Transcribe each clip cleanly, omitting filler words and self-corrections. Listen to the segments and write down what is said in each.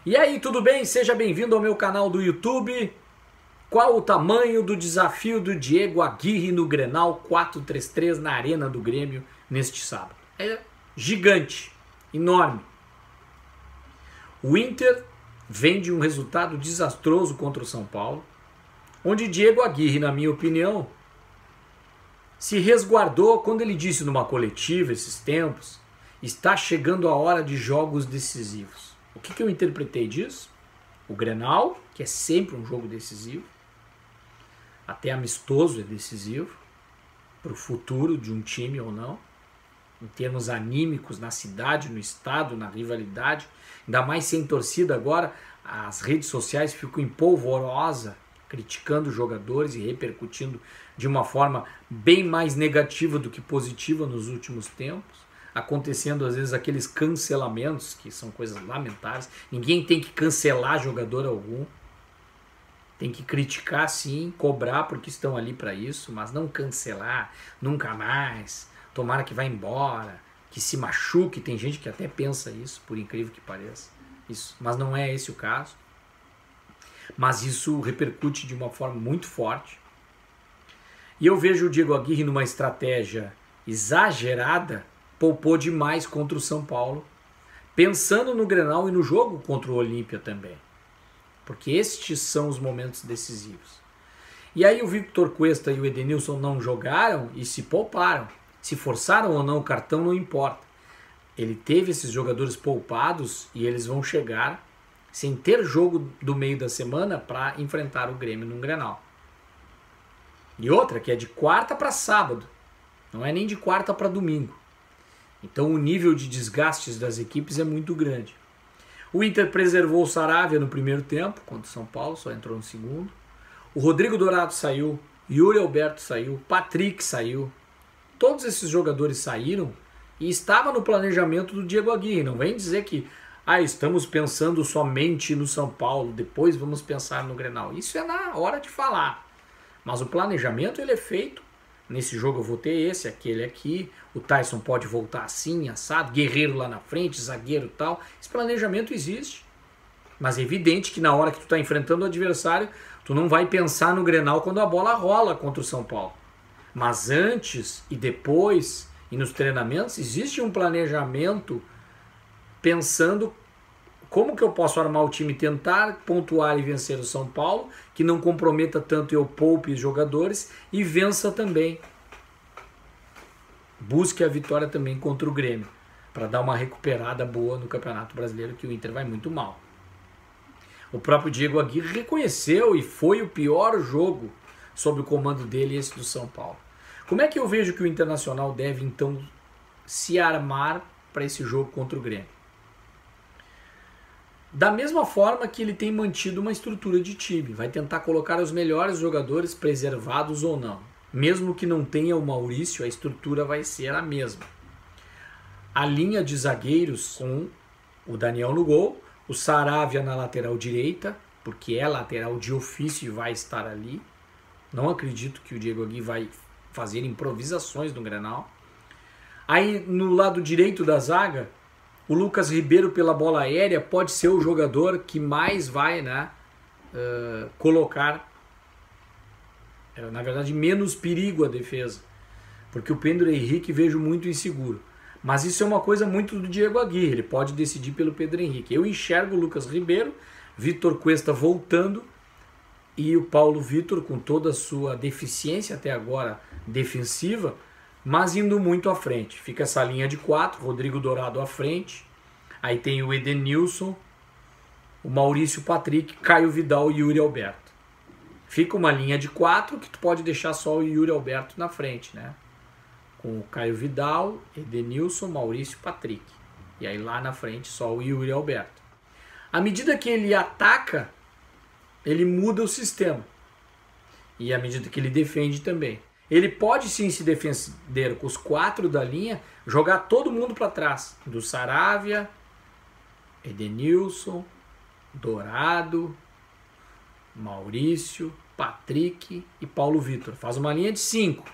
E aí, tudo bem? Seja bem-vindo ao meu canal do YouTube. Qual o tamanho do desafio do Diego Aguirre no Grenal 4-3-3 na Arena do Grêmio neste sábado? É gigante, enorme. O Inter vem de um resultado desastroso contra o São Paulo, onde Diego Aguirre, na minha opinião, se resguardou quando ele disse numa coletiva esses tempos: está chegando a hora de jogos decisivos. O que eu interpretei disso? O Grenal, que é sempre um jogo decisivo, até amistoso é decisivo, para o futuro de um time ou não, em termos anímicos, na cidade, no estado, na rivalidade, ainda mais sem torcida agora, as redes sociais ficam em polvorosa, criticando os jogadores e repercutindo de uma forma bem mais negativa do que positiva nos últimos tempos, acontecendo às vezes aqueles cancelamentos, que são coisas lamentáveis. Ninguém tem que cancelar jogador algum, tem que criticar sim, cobrar porque estão ali para isso, mas não cancelar, nunca mais, tomara que vá embora, que se machuque. Tem gente que até pensa isso, por incrível que pareça, isso, mas não é esse o caso. Mas isso repercute de uma forma muito forte. E eu vejo o Diego Aguirre numa estratégia exagerada, poupou demais contra o São Paulo, pensando no Grenal e no jogo contra o Olímpia também. Porque estes são os momentos decisivos. E aí o Victor Cuesta e o Edenilson não jogaram e se pouparam. Se forçaram ou não o cartão, não importa. Ele teve esses jogadores poupados e eles vão chegar sem ter jogo do meio da semana para enfrentar o Grêmio num Grenal. E outra, que é de quarta para sábado, não é nem de quarta para domingo. Então o nível de desgastes das equipes é muito grande. O Inter preservou o Saravia no primeiro tempo, contra o São Paulo, só entrou no segundo. O Rodrigo Dourado saiu, Yuri Alberto saiu, Patrick saiu. Todos esses jogadores saíram e estava no planejamento do Diego Aguirre. Não vem dizer que estamos pensando somente no São Paulo, depois vamos pensar no Grenal. Isso é na hora de falar. Mas o planejamento ele é feito. Nesse jogo eu vou ter esse, aquele aqui. O Tyson pode voltar assim, assado. Guerreiro lá na frente, zagueiro e tal. Esse planejamento existe. Mas é evidente que na hora que tu está enfrentando o adversário, tu não vai pensar no Grenal quando a bola rola contra o São Paulo. Mas antes e depois, e nos treinamentos, existe um planejamento pensando como que eu posso armar o time, tentar pontuar e vencer o São Paulo, que não comprometa tanto e eu poupe os jogadores e vença também. Busque a vitória também contra o Grêmio, para dar uma recuperada boa no Campeonato Brasileiro, que o Inter vai muito mal. O próprio Diego Aguirre reconheceu e foi o pior jogo sob o comando dele, esse do São Paulo. Como é que eu vejo que o Internacional deve então se armar para esse jogo contra o Grêmio? Da mesma forma que ele tem mantido uma estrutura de time, vai tentar colocar os melhores jogadores, preservados ou não. Mesmo que não tenha o Maurício, a estrutura vai ser a mesma. A linha de zagueiros com o Daniel no gol, o Saravia na lateral direita, porque é lateral de ofício e vai estar ali. Não acredito que o Diego Aguirre vai fazer improvisações no Grenal. Aí no lado direito da zaga, o Lucas Ribeiro pela bola aérea pode ser o jogador que mais vai colocar, na verdade, menos perigo à defesa. Porque o Pedro Henrique vejo muito inseguro. Mas isso é uma coisa muito do Diego Aguirre, ele pode decidir pelo Pedro Henrique. Eu enxergo o Lucas Ribeiro, Vitor Cuesta voltando e o Paulo Vitor com toda a sua deficiência até agora defensiva, mas indo muito à frente. Fica essa linha de 4, Rodrigo Dourado à frente. Aí tem o Edenilson, o Maurício, Patrick, Caio Vidal e Yuri Alberto. Fica uma linha de 4 que tu pode deixar só o Yuri Alberto na frente, né? Com o Caio Vidal, Edenilson, Maurício, Patrick. E aí lá na frente só o Yuri Alberto. À medida que ele ataca, ele muda o sistema. E à medida que ele defende também. Ele pode sim se defender com os 4 da linha, jogar todo mundo para trás. Do Saravia, Edenilson, Dourado, Maurício, Patrick e Paulo Vitor. Faz uma linha de 5.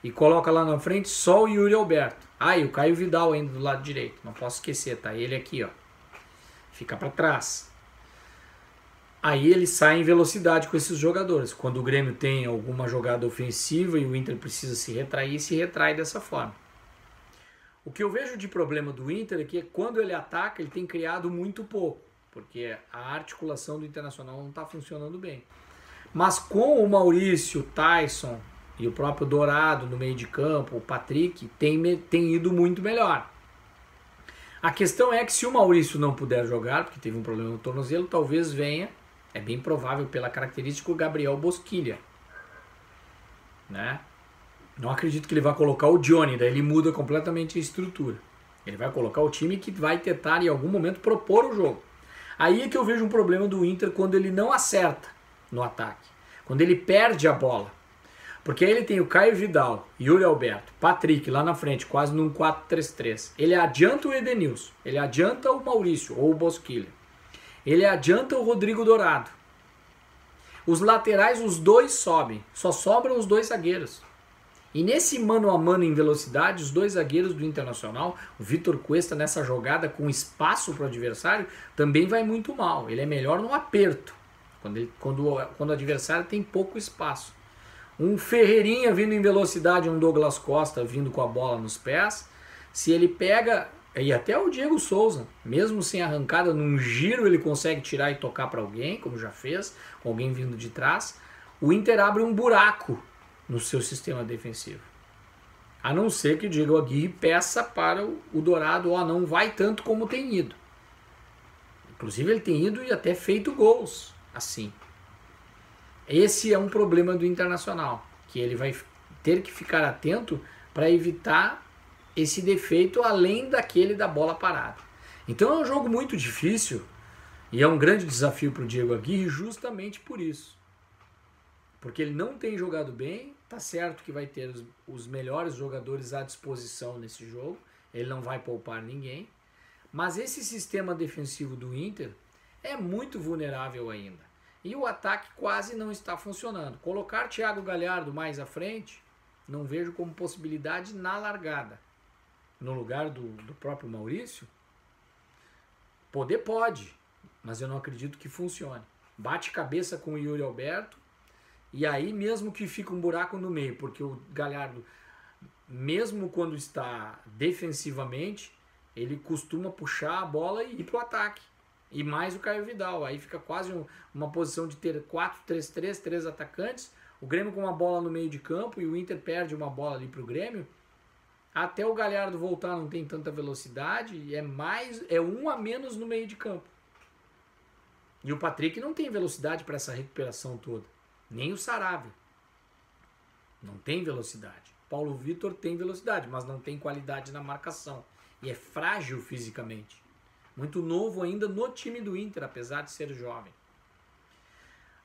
E coloca lá na frente só o Yuri Alberto. E o Caio Vidal ainda do lado direito. Não posso esquecer, tá ele aqui, ó. fica para trás. Aí ele sai em velocidade com esses jogadores. Quando o Grêmio tem alguma jogada ofensiva e o Inter precisa se retrair, se retrai dessa forma. O que eu vejo de problema do Inter é que quando ele ataca, ele tem criado muito pouco, porque a articulação do Internacional não está funcionando bem. Mas com o Maurício, o Tyson e o próprio Dourado no meio de campo, o Patrick, tem ido muito melhor. A questão é que se o Maurício não puder jogar, porque teve um problema no tornozelo, talvez venha, é bem provável pela característica, o Gabriel Bosquilha. Né? Não acredito que ele vai colocar o Johnny, daí ele muda completamente a estrutura. Ele vai colocar o time que vai tentar em algum momento propor o jogo. Aí é que eu vejo um problema do Inter quando ele não acerta no ataque. Quando ele perde a bola. Porque aí ele tem o Caio Vidal, Yuri Alberto, Patrick lá na frente, quase num 4-3-3. Ele adianta o Edenilson, ele adianta o Maurício ou o Bosquilha. Ele adianta o Rodrigo Dourado. Os laterais, os dois sobem. Só sobram os dois zagueiros. E nesse mano a mano em velocidade, os dois zagueiros do Internacional, o Vitor Cuesta nessa jogada com espaço para o adversário, também vai muito mal. Ele é melhor no aperto, quando o adversário tem pouco espaço. Um Ferreirinha vindo em velocidade, um Douglas Costa vindo com a bola nos pés, se ele pega, e até o Diego Souza, mesmo sem arrancada, num giro ele consegue tirar e tocar para alguém, como já fez, com alguém vindo de trás, o Inter abre um buraco no seu sistema defensivo. A não ser que o Diego Aguirre peça para o Dourado, não vai tanto como tem ido. Inclusive ele tem ido e até feito gols assim. Esse é um problema do Internacional, que ele vai ter que ficar atento para evitar esse defeito além daquele da bola parada. Então é um jogo muito difícil e é um grande desafio para o Diego Aguirre justamente por isso. Porque ele não tem jogado bem, tá certo que vai ter os melhores jogadores à disposição nesse jogo, ele não vai poupar ninguém, mas esse sistema defensivo do Inter é muito vulnerável ainda. E o ataque quase não está funcionando. Colocar Thiago Galhardo mais à frente, não vejo como possibilidade na largada. No lugar do próprio Maurício, poder pode, mas eu não acredito que funcione. Bate cabeça com o Yuri Alberto, e aí mesmo que fica um buraco no meio, porque o Galhardo, mesmo quando está defensivamente, ele costuma puxar a bola e ir para o ataque. E mais o Caio Vidal, aí fica quase uma posição de ter 4-3-3, 3 atacantes, o Grêmio com uma bola no meio de campo e o Inter perde uma bola ali para o Grêmio. Até o Galhardo voltar não tem tanta velocidade, e é um a menos no meio de campo. E o Patrick não tem velocidade para essa recuperação toda, nem o Saravia. Não tem velocidade. Paulo Vitor tem velocidade, mas não tem qualidade na marcação. E é frágil fisicamente. Muito novo ainda no time do Inter, apesar de ser jovem.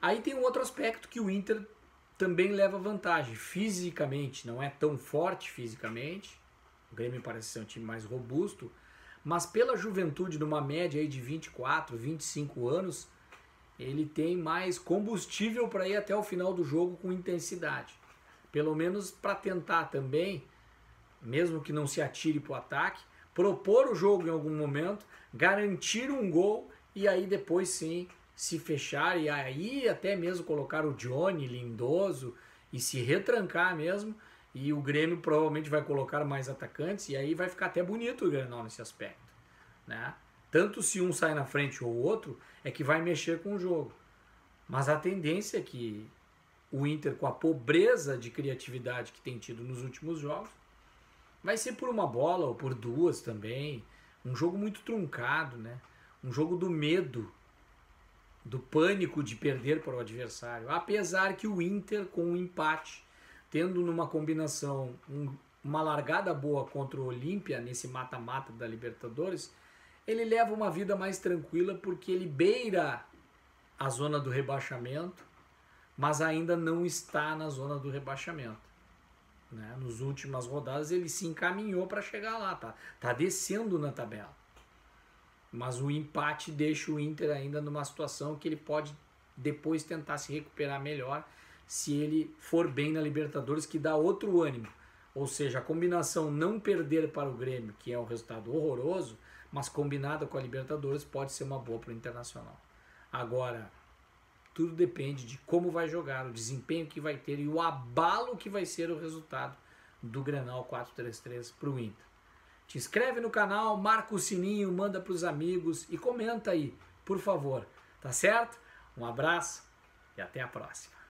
Aí tem um outro aspecto que o Inter também leva vantagem. Fisicamente, não é tão forte fisicamente. O Grêmio parece ser um time mais robusto. Mas pela juventude, numa média aí de 24, 25 anos, ele tem mais combustível para ir até o final do jogo com intensidade. Pelo menos para tentar também, mesmo que não se atire para o ataque, propor o jogo em algum momento, garantir um gol e aí depois sim se fechar e aí até mesmo colocar o Johnny, Lindoso e se retrancar mesmo, e o Grêmio provavelmente vai colocar mais atacantes e aí vai ficar até bonito o Grenal nesse aspecto, né? Tanto se um sai na frente ou o outro é que vai mexer com o jogo, mas a tendência é que o Inter, com a pobreza de criatividade que tem tido nos últimos jogos, vai ser por uma bola ou por duas também. Um jogo muito truncado, né? Um jogo do medo, do pânico de perder para o adversário. Apesar que o Inter, com um empate, tendo numa combinação uma largada boa contra o Olímpia, nesse mata-mata da Libertadores, ele leva uma vida mais tranquila porque ele beira a zona do rebaixamento, mas ainda não está na zona do rebaixamento. Né? Nas últimas rodadas ele se encaminhou para chegar lá, tá descendo na tabela, mas o empate deixa o Inter ainda numa situação que ele pode depois tentar se recuperar melhor se ele for bem na Libertadores, que dá outro ânimo, ou seja, a combinação não perder para o Grêmio, que é um resultado horroroso, mas combinada com a Libertadores pode ser uma boa para o Internacional. Agora, tudo depende de como vai jogar, o desempenho que vai ter e o abalo que vai ser o resultado do Grenal 4-3-3 para o Inter. Te inscreve no canal, marca o sininho, manda para os amigos e comenta aí, por favor. Tá certo? Um abraço e até a próxima.